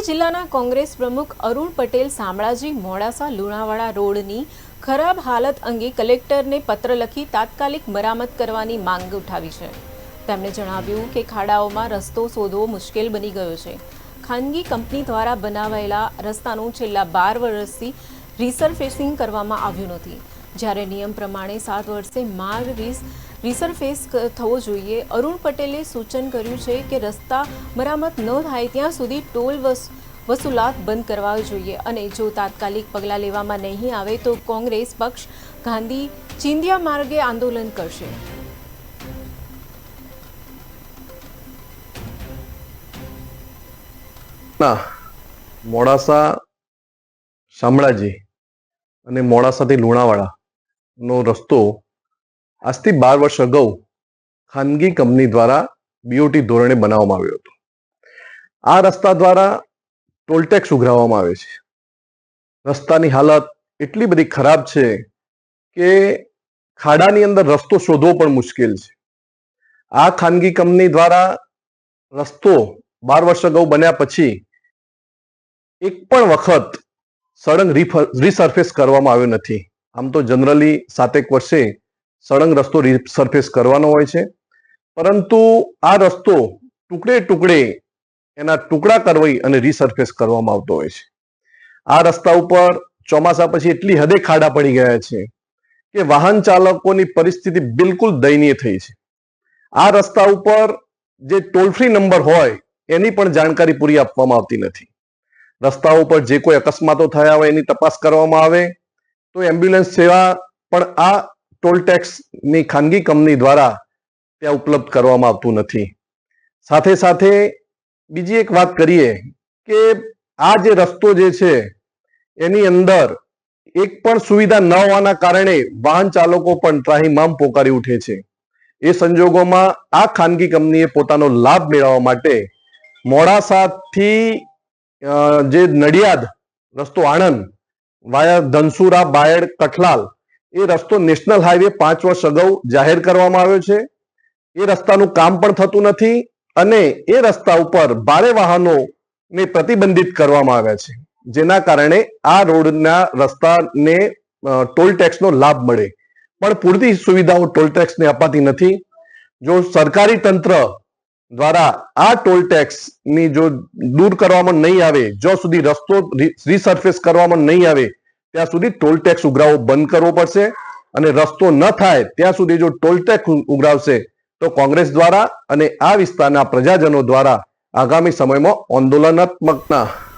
જિલ્લાના કોંગ્રેસ પ્રમુખ અરુણ પટેલ શામળાજી મોડાસા લુણાવાડા રોડની ખરાબ હાલત અંગે કલેક્ટરને પત્ર લખી તાત્કાલિક મરામત કરવાની માંગ ઉઠાવી છે। તેમણે જણાવ્યું કે ખાડાઓમાં રસ્તો શોધવો મુશ્કેલ બની ગયો છે। ખાનગી કંપની દ્વારા બનાવાયેલા રસ્તાનું છેલ્લા 12 વર્ષથી રિસર્ફેસિંગ કરવામાં આવ્યું નથી, જ્યારે નિયમ પ્રમાણે 7 વર્ષે માર્ગ રિસર્ફેસ થવો જોઈએ। અરુણ પટેલે સૂચન કર્યું છે કે રસ્તા મરામત ન થાય ત્યાં સુધી ટોલ વસૂલાત બંધ કરવા જોઈએ અને જો તાત્કાલિક પગલાં લેવામાં નહીં આવે તો કોંગ્રેસ પક્ષ ગાંધી ચિંધ્યા માર્ગે આંદોલન કરશે। મોડાસા શામળાજી અને મોડાસાથી લુણાવાડાનો રસ્તો આજથી 12 વર્ષ અગાઉ ખાનગી કંપની દ્વારા બીઓટી ધોરણે બનાવવામાં આવ્યો હતો। આ રસ્તા દ્વારા ટોલટેક્સ ઉઘરાવવામાં આવે છે। રસ્તાની હાલત એટલી બધી ખરાબ છે કે ખાડાની અંદર રસ્તો શોધવો પણ મુશ્કેલ છે। આ ખાનગી કંપની દ્વારા રસ્તો 12 વર્ષ અગાઉ બન્યા પછી એક પણ વખત સળંગ રીસર્ફેસ કરવામાં આવ્યો નથી। આમ તો જનરલી 7 વર્ષે સળંગ રસ્તો રીસર્ફેસ કરવાનો હોય છે, પરંતુ આ રસ્તો ટુકડે ટુકડે એના ટુકડા કરવી અને રીસર્ફેસ કરવામાં આવતો હોય છે। આ રસ્તા ઉપર ચોમાસા પછી એટલી હદે ખાડા પડી ગયા છે કે વાહન ચાલકોની પરિસ્થિતિ બિલકુલ દયનીય થઈ છે। આ રસ્તા ઉપર જે ટોલ ફ્રી નંબર હોય એની પણ જાણકારી પૂરી આપવામાં આવતી નથી। રસ્તા ઉપર જે કોઈ અકસ્માતો થયા હોય એની તપાસ કરવામાં આવે તો એમ્બ્યુલન્સ સેવા પણ આ ટોલ ટેક્સની ખાનગી કંપની દ્વારા ત્યાં ઉપલબ્ધ કરવામાં આવતું નથી। સાથે સાથે બીજી એક વાત કરીએ કે આ જે રસ્તો જે છે એની અંદર એક પણ સુવિધા ન હોવાના કારણે વાહન ચાલકો પણ ત્રાહિમામ પોકારી ઉઠે છે। એ સંજોગોમાં આ ખાનગી કંપનીએ પોતાનો લાભ મેળવવા માટે મોડાસાથી જે નડિયાદ રસ્તો આણંદ વાયા ધનસુરા બાયડ કઠલાલ એ રસ્તો નેશનલ હાઈવે 5 વર્ષ અગાઉ જાહેર કરવામાં આવ્યો છે। એ રસ્તાનું કામ પણ થતું નથી અને એ રસ્તા ઉપર ભારે વાહનોને પ્રતિબંધિત કરવામાં આવ્યા છે, જેના કારણે આ રોડના રસ્તાને ટોલ ટેક્સનો લાભ મળે પણ પૂરતી સુવિધાઓ ટોલ ટેક્સને અપાતી નથી। જો સરકારી તંત્ર દ્વારા આ ટોલ ટેક્સની જો દૂર કરવામાં નહીં આવે, જો સુધી રસ્તો રીસર્ફેસ કરવામાં નહીં આવે ત્યાં સુધી ટોલ ટેક્સ ઉઘરાવો બંધ કરવો પડશે અને રસ્તો ન થાય ત્યાં સુધી જો ટોલ ટેક્સ ઉઘરાવશે તો કોંગ્રેસ દ્વારા અને આ વિસ્તારના પ્રજાજનો દ્વારા આગામી સમયમાં આંદોલનાત્મકના